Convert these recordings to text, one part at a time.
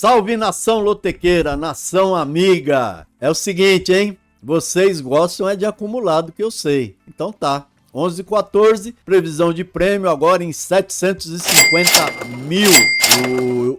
Salve nação lotequeira, nação amiga. É o seguinte, hein? Vocês gostam de acumulado, que eu sei. Então tá. 11h14, previsão de prêmio agora em 750 mil.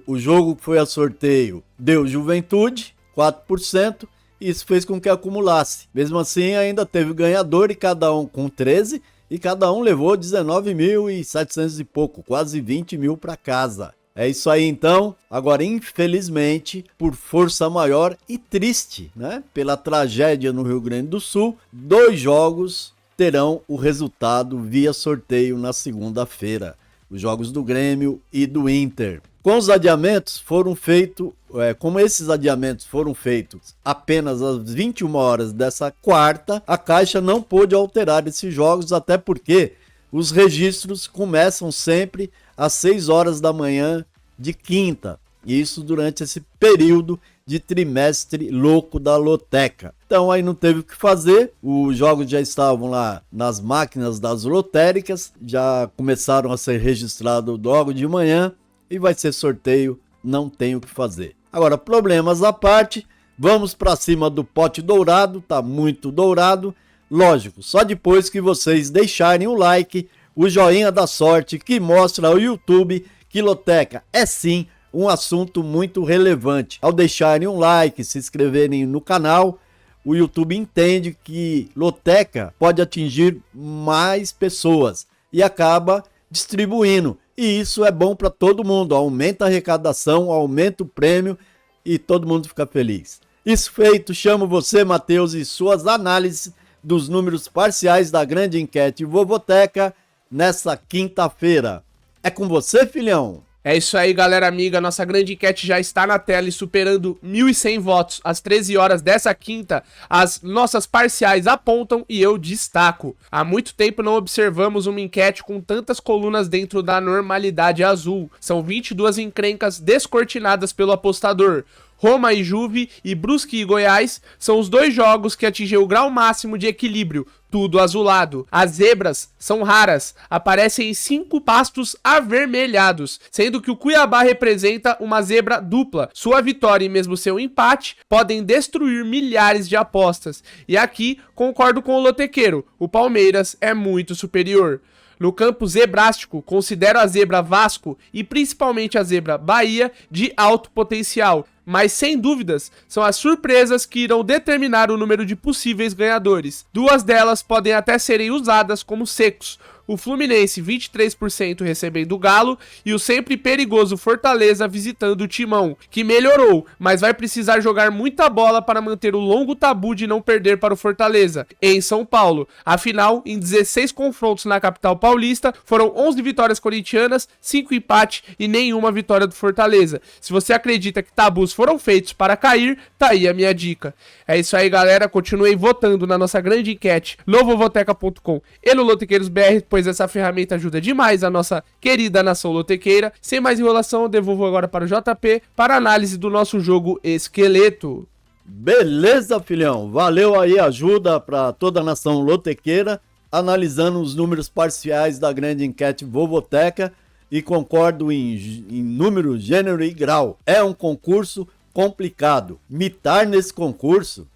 O jogo que foi a sorteio deu Juventude, 4%. Isso fez com que acumulasse. Mesmo assim, ainda teve ganhador e cada um com 13. E cada um levou 19.700 e pouco, quase 20 mil para casa. É isso aí então. Agora, infelizmente, por força maior e triste, né? Pela tragédia no Rio Grande do Sul, 2 jogos terão o resultado via sorteio na segunda-feira. Os jogos do Grêmio e do Inter. Com os adiamentos foram feitos, como esses adiamentos foram feitos apenas às 21 horas dessa quarta, a Caixa não pôde alterar esses jogos, até porque os registros começam sempre às 6 horas da manhã de quinta. Isso durante esse período de trimestre louco da loteca. Então aí não teve o que fazer, os jogos já estavam lá nas máquinas das lotéricas, já começaram a ser registrados logo de manhã e vai ser sorteio, não tem o que fazer. Agora, problemas à parte, vamos para cima do pote dourado, tá muito dourado. Lógico, só depois que vocês deixarem o like, o joinha da sorte que mostra ao YouTube que loteca é sim um assunto muito relevante. Ao deixarem um like, se inscreverem no canal, o YouTube entende que loteca pode atingir mais pessoas e acaba distribuindo. E isso é bom para todo mundo, aumenta a arrecadação, aumenta o prêmio e todo mundo fica feliz. Isso feito, chamo você, Matheus, e suas análises dos números parciais da grande enquete Vovoteca nessa quinta-feira. É com você, filhão? É isso aí, galera amiga, nossa grande enquete já está na tela e superando 1.100 votos. Às 13 horas dessa quinta, as nossas parciais apontam e eu destaco. Há muito tempo não observamos uma enquete com tantas colunas dentro da normalidade azul. São 22 encrencas descortinadas pelo apostador. Roma e Juve e Brusque e Goiás são os 2 jogos que atingiram o grau máximo de equilíbrio, tudo azulado. As zebras são raras, aparecem em 5 pastos avermelhados, sendo que o Cuiabá representa uma zebra dupla. Sua vitória e mesmo seu empate podem destruir milhares de apostas. E aqui concordo com o lotequeiro, o Palmeiras é muito superior. No campo zebrástico, considero a zebra Vasco e principalmente a zebra Bahia de alto potencial, mas sem dúvidas são as surpresas que irão determinar o número de possíveis ganhadores. 2 delas podem até serem usadas como secos. O Fluminense 23% recebendo o Galo e o sempre perigoso Fortaleza visitando o Timão, que melhorou, mas vai precisar jogar muita bola para manter o longo tabu de não perder para o Fortaleza, em São Paulo. Afinal, em 16 confrontos na capital paulista, foram 11 vitórias corintianas, 5 empates e nenhuma vitória do Fortaleza. Se você acredita que tabus foram feitos para cair, tá aí a minha dica. É isso aí, galera, continuem votando na nossa grande enquete no vovoteca.com e no Lotequeiros BR, pois essa ferramenta ajuda demais a nossa querida nação lotequeira. Sem mais enrolação, eu devolvo agora para o JP para análise do nosso jogo Esqueleto. Beleza, filhão. Valeu aí a ajuda para toda a nação lotequeira, analisando os números parciais da grande enquete Vovoteca e concordo em número, gênero e grau. É um concurso complicado. Mitar nesse concurso,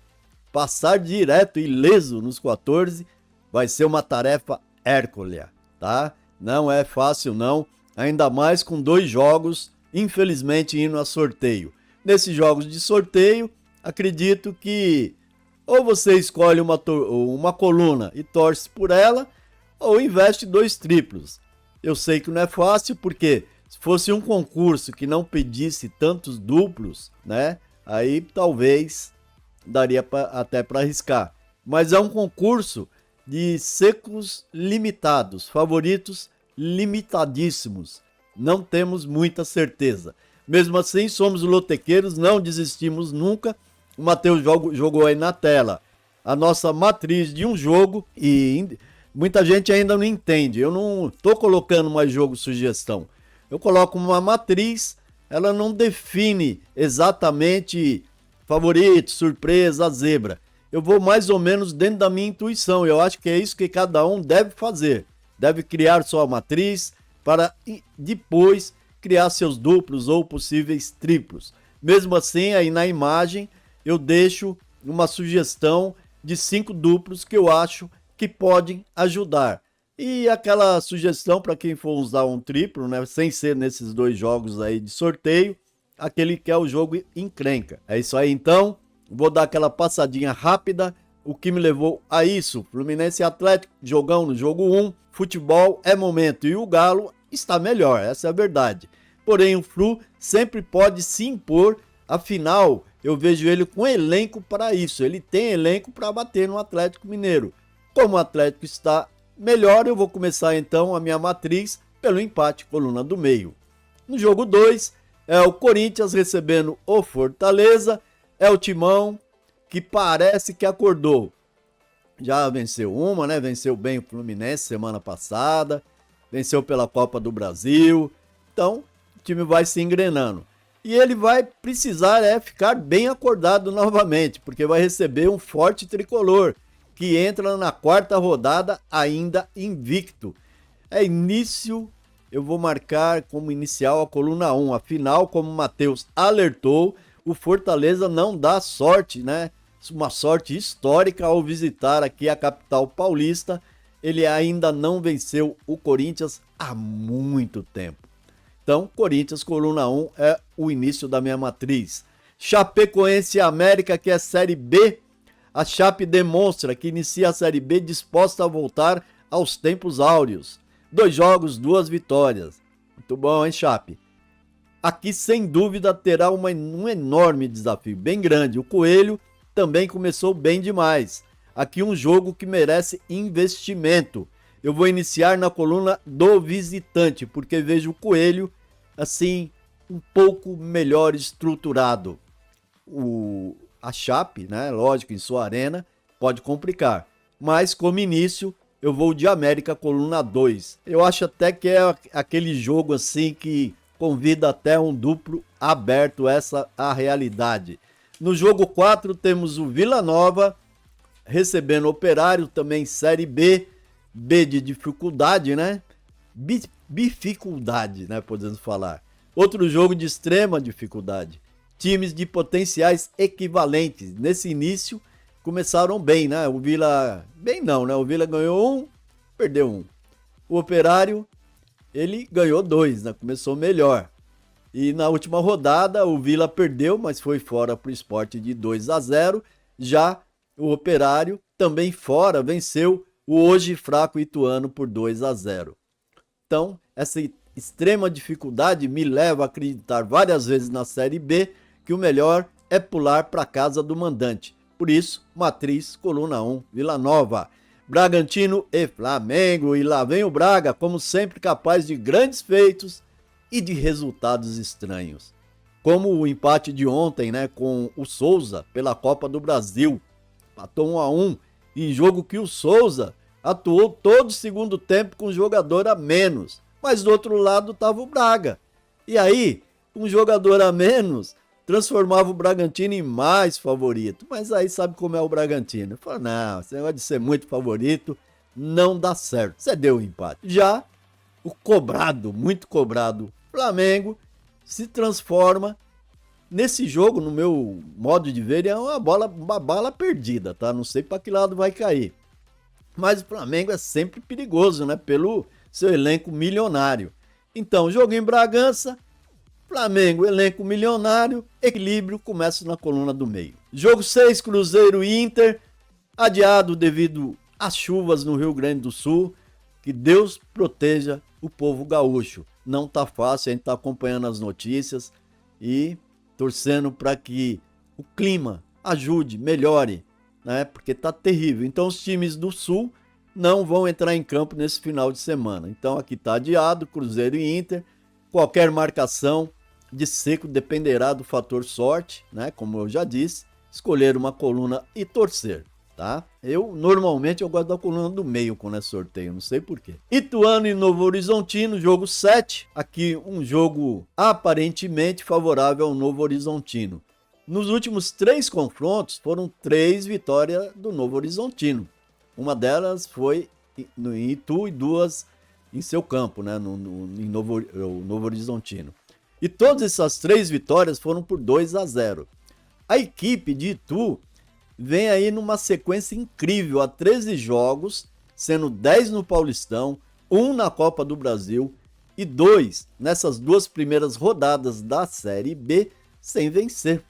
passar direto ileso nos 14, vai ser uma tarefa hérculea, tá? Não é fácil não, ainda mais com 2 jogos, infelizmente indo a sorteio. Nesses jogos de sorteio, acredito que ou você escolhe uma coluna e torce por ela, ou investe 2 triplos. Eu sei que não é fácil, porque se fosse um concurso que não pedisse tantos duplos, né? Aí talvez daria até para arriscar. Mas é um concurso de secos limitados, favoritos limitadíssimos. Não temos muita certeza. Mesmo assim, somos lotequeiros, não desistimos nunca. O Matheus jogou aí na tela a nossa matriz de um jogo e muita gente ainda não entende. Eu não estou colocando mais jogo sugestão. Eu coloco uma matriz, ela não define exatamente favorito, surpresa, zebra. Eu vou mais ou menos dentro da minha intuição. Eu acho que é isso que cada um deve fazer. Deve criar sua matriz para depois criar seus duplos ou possíveis triplos. Mesmo assim, aí na imagem eu deixo uma sugestão de 5 duplos que eu acho que podem ajudar. E aquela sugestão para quem for usar um triplo, né, sem ser nesses 2 jogos aí de sorteio, aquele que é o jogo encrenca. É isso aí então, vou dar aquela passadinha rápida, o que me levou a isso. Fluminense e Atlético, jogão no jogo 1, futebol é momento e o Galo está melhor, essa é a verdade. Porém o Flu sempre pode se impor, afinal eu vejo ele com elenco para isso, ele tem elenco para bater no Atlético Mineiro. Como o Atlético está melhor, eu vou começar então a minha matriz pelo empate, coluna do meio. No jogo 2, é o Corinthians recebendo o Fortaleza, é o Timão que parece que acordou. Já venceu uma, né? Venceu bem o Fluminense semana passada, venceu pela Copa do Brasil, então o time vai se engrenando. E ele vai precisar ficar bem acordado novamente, porque vai receber um forte tricolor, que entra na 4ª rodada ainda invicto. Eu vou marcar como inicial a coluna 1. Afinal, como o Matheus alertou, o Fortaleza não dá sorte, né? Uma sorte histórica ao visitar aqui a capital paulista. Ele ainda não venceu o Corinthians há muito tempo. Então, Corinthians, coluna 1, é o início da minha matriz. Chapecoense e América, que é Série B. A Chape demonstra que inicia a Série B disposta a voltar aos tempos áureos. 2 jogos, 2 vitórias. Muito bom, hein, Chape? Aqui, sem dúvida, terá um enorme desafio, bem grande. O Coelho também começou bem demais. Aqui um jogo que merece investimento. Eu vou iniciar na coluna do visitante, porque vejo o Coelho, assim, um pouco melhor estruturado. A Chape, né, lógico, em sua arena, pode complicar. Mas, como início, eu vou de América, coluna 2. Eu acho até que é aquele jogo assim que convida até um duplo aberto, essa a realidade. No jogo 4 temos o Vila Nova recebendo o Operário, também Série B, B de dificuldade, né? Dificuldade, né, podemos falar. Outro jogo de extrema dificuldade. Times de potenciais equivalentes. Nesse início começaram bem, né? O Vila... Bem não, né? O Vila ganhou 1, perdeu 1. O Operário, ele ganhou 2, né? Começou melhor. E na última rodada, o Vila perdeu, mas foi fora para o Sport de 2-0. Já o Operário, também fora, venceu o hoje fraco Ituano por 2-0. Então, essa extrema dificuldade me leva a acreditar várias vezes na Série B que o melhor é pular para casa do mandante. Por isso, matriz, coluna 1, Vila Nova. Bragantino e Flamengo. E lá vem o Braga, como sempre capaz de grandes feitos e de resultados estranhos. Como o empate de ontem, né, com o Souza pela Copa do Brasil. Empatou 1-1 em jogo que o Souza atuou todo o segundo tempo com jogador a menos. Mas do outro lado estava o Braga. E aí, um jogador a menos transformava o Bragantino em mais favorito. Mas aí sabe como é o Bragantino. Fala, não, esse negócio de ser muito favorito não dá certo. Você deu o empate. Já o cobrado, muito cobrado Flamengo se transforma nesse jogo, no meu modo de ver, é uma bala perdida, tá? Não sei para que lado vai cair. Mas o Flamengo é sempre perigoso, né? Pelo seu elenco milionário. Então, jogo em Bragança, Flamengo, elenco milionário, equilíbrio, começa na coluna do meio. Jogo 6, Cruzeiro e Inter, adiado devido às chuvas no Rio Grande do Sul. Que Deus proteja o povo gaúcho. Não tá fácil, a gente tá acompanhando as notícias e torcendo para que o clima ajude, melhore, né? Porque tá terrível. Então os times do Sul não vão entrar em campo nesse final de semana. Então aqui tá adiado, Cruzeiro e Inter. Qualquer marcação de seco dependerá do fator sorte, né? Como eu já disse, escolher uma coluna e torcer, tá? Normalmente eu gosto da coluna do meio quando é sorteio, não sei porquê. Ituano e Novo Horizontino, jogo 7. Aqui um jogo aparentemente favorável ao Novo Horizontino. Nos últimos 3 confrontos foram 3 vitórias do Novo Horizontino. Uma delas foi no Itu e 2 em seu campo, né, em Novo Horizontino. E todas essas 3 vitórias foram por 2-0. A equipe de Itu vem aí numa sequência incrível, há 13 jogos, sendo 10 no Paulistão, 1 na Copa do Brasil e 2 nessas 2 primeiras rodadas da Série B sem vencer.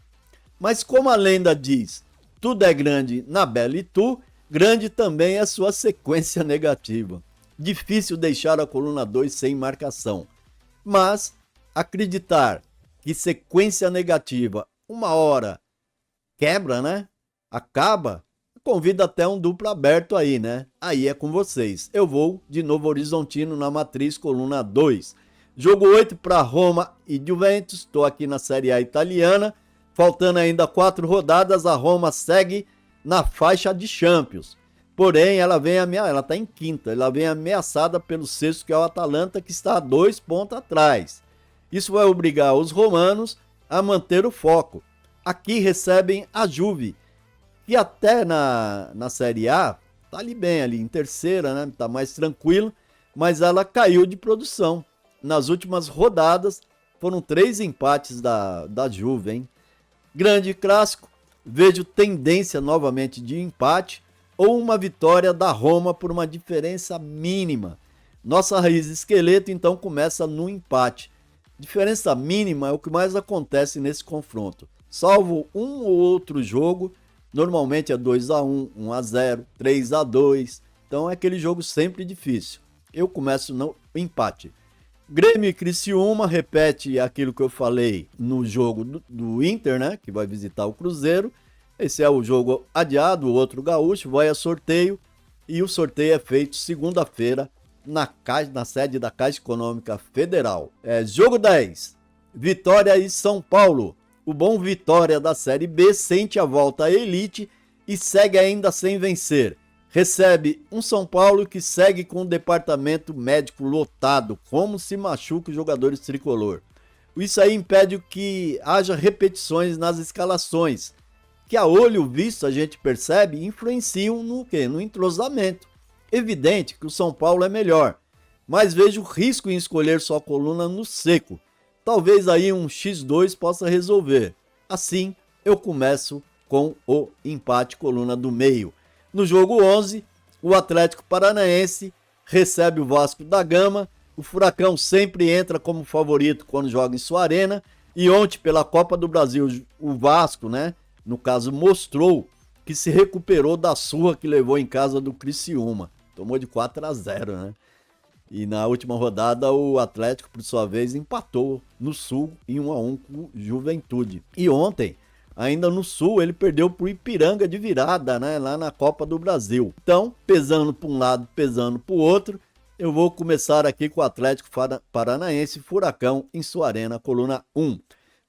Mas como a lenda diz, tudo é grande na Bela Itu, grande também é sua sequência negativa. Difícil deixar a coluna 2 sem marcação. Mas acreditar que sequência negativa uma hora quebra, né? Acaba, convida até um duplo aberto aí, né? Aí é com vocês. Eu vou de Novo Horizontino na matriz, coluna 2. Jogo 8 para Roma e Juventus. Estou aqui na Série A italiana. Faltando ainda 4 rodadas, a Roma segue na faixa de Champions. Porém, ela está em quinta. Ela vem ameaçada pelo sexto, que é o Atalanta, que está a 2 pontos atrás. Isso vai obrigar os romanos a manter o foco. Aqui recebem a Juve, que até na Série A tá ali bem, ali em terceira, né? Tá mais tranquilo, mas ela caiu de produção. Nas últimas rodadas foram 3 empates da Juve, hein? Grande clássico, vejo tendência novamente de empate ou uma vitória da Roma por uma diferença mínima. Nossa raiz esqueleto então começa no empate. Diferença mínima é o que mais acontece nesse confronto. Salvo um ou outro jogo, normalmente é 2-1, 1-0, 3-2. Então é aquele jogo sempre difícil. Eu começo no empate. Grêmio e Criciúma, repete aquilo que eu falei no jogo do Inter, né? Que vai visitar o Cruzeiro. Esse é o jogo adiado, o outro gaúcho, vai a sorteio. E o sorteio é feito segunda-feira na sede da Caixa Econômica Federal. Jogo 10, Vitória e São Paulo. O bom Vitória da Série B sente a volta à elite e segue ainda sem vencer. Recebe um São Paulo que segue com o departamento médico lotado, como se machuca os jogadores tricolor. Isso aí impede que haja repetições nas escalações, que a olho visto a gente percebe influenciam no quê? No entrosamento. Evidente que o São Paulo é melhor, mas vejo risco em escolher sua coluna no seco. Talvez aí um X2 possa resolver. Assim, eu começo com o empate coluna do meio. No jogo 11, o Atlético Paranaense recebe o Vasco da Gama. O Furacão sempre entra como favorito quando joga em sua arena. E ontem, pela Copa do Brasil, o Vasco, né, no caso, mostrou que se recuperou da surra que levou em casa do Criciúma. Tomou de 4-0, né? E na última rodada, o Atlético, por sua vez, empatou no Sul em 1-1 com o Juventude. E ontem, ainda no Sul, ele perdeu para o Ipiranga de virada, né? Lá na Copa do Brasil. Então, pesando para um lado, pesando para o outro, eu vou começar aqui com o Atlético Paranaense, Furacão, em sua arena, coluna 1.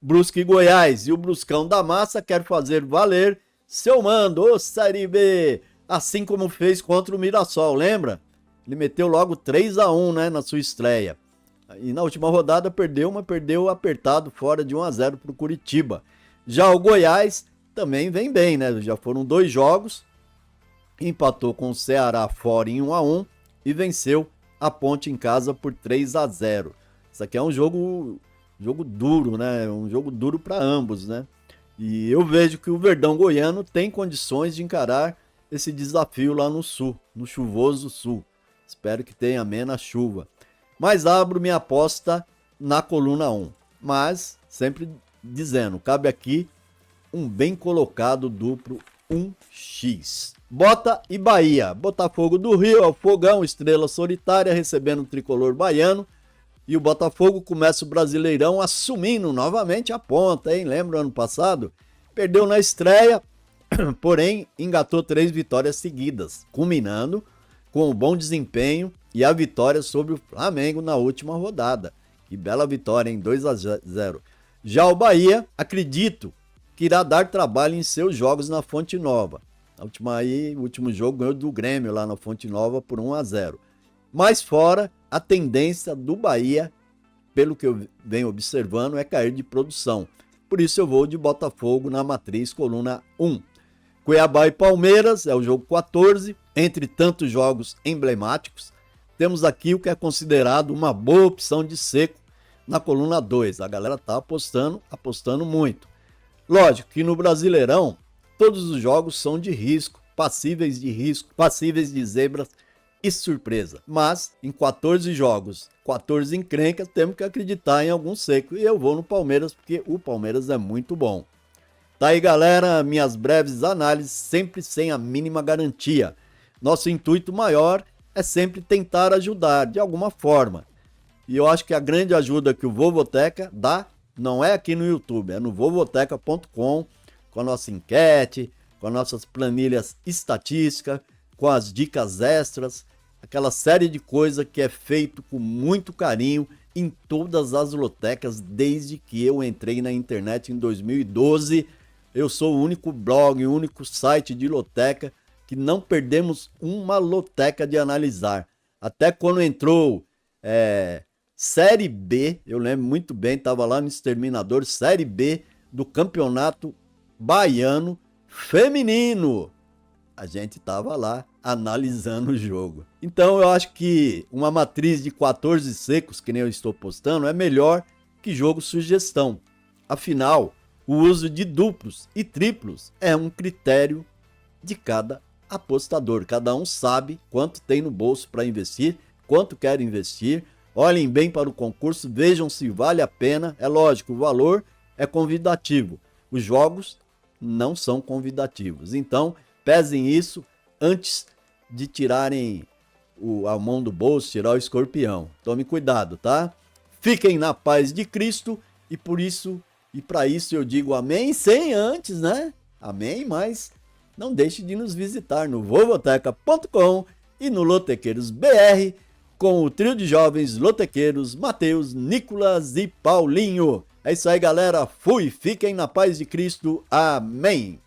Brusque e Goiás, e o Bruscão da Massa quer fazer valer seu mando, ô Série B, assim como fez contra o Mirassol, lembra? Ele meteu logo 3-1, né, na sua estreia. E na última rodada perdeu, mas perdeu apertado fora de 1-0 para o Curitiba. Já o Goiás também vem bem, né? Já foram 2 jogos, empatou com o Ceará fora em 1-1 e venceu a Ponte em casa por 3-0. Isso aqui é um jogo duro, né? Um jogo duro para ambos, né? E eu vejo que o Verdão Goiano tem condições de encarar esse desafio lá no Sul, no chuvoso Sul. Espero que tenha menos chuva. Mas abro minha aposta na coluna 1. Mas, sempre dizendo, cabe aqui um bem colocado duplo 1x. Bota e Bahia. Botafogo do Rio, é o Fogão, estrela solitária, recebendo o tricolor baiano. E o Botafogo começa o Brasileirão assumindo novamente a ponta, hein? Lembra ano passado? Perdeu na estreia, porém engatou 3 vitórias seguidas, culminando com um bom desempenho e a vitória sobre o Flamengo na última rodada. Que bela vitória, em 2-0. Já o Bahia, acredito que irá dar trabalho em seus jogos na Fonte Nova. O último jogo ganhou do Grêmio lá na Fonte Nova por 1-0. Mas fora, a tendência do Bahia, pelo que eu venho observando, é cair de produção. Por isso eu vou de Botafogo na matriz, coluna 1. Cuiabá e Palmeiras é o jogo 14. Entre tantos jogos emblemáticos, temos aqui o que é considerado uma boa opção de seco na coluna 2. A galera tá apostando muito. Lógico que no Brasileirão, todos os jogos são de risco, passíveis de zebras e surpresa. Mas em 14 jogos, 14 encrencas, temos que acreditar em algum seco. E eu vou no Palmeiras, porque o Palmeiras é muito bom. Tá aí, galera, minhas breves análises, sempre sem a mínima garantia. Nosso intuito maior é sempre tentar ajudar de alguma forma. E eu acho que a grande ajuda que o Vovoteca dá não é aqui no YouTube, é no vovoteca.com, com a nossa enquete, com as nossas planilhas estatísticas, com as dicas extras, aquela série de coisas que é feito com muito carinho em todas as lotecas desde que eu entrei na internet em 2012. Eu sou o único blog, o único site de loteca que não perdemos uma loteca de analisar. Até quando entrou Série B, eu lembro muito bem, estava lá no Exterminador, Série B do Campeonato Baiano Feminino. A gente estava lá analisando o jogo. Então eu acho que uma matriz de 14 secos, que nem eu estou postando, é melhor que jogo sugestão. Afinal, o uso de duplos e triplos é um critério de cada apostador. Cada um sabe quanto tem no bolso para investir, quanto quer investir. Olhem bem para o concurso, vejam se vale a pena. É lógico, o valor é convidativo. Os jogos não são convidativos. Então, pesem isso antes de tirarem a mão do bolso, tirar o escorpião. Tome cuidado, tá? Fiquem na paz de Cristo e para isso eu digo amém sem antes, né? Amém, mas não deixe de nos visitar no vovoteca.com e no Lotequeiros BR, com o trio de jovens lotequeiros Matheus, Nicolas e Paulinho. É isso aí, galera. Fui, fiquem na paz de Cristo. Amém.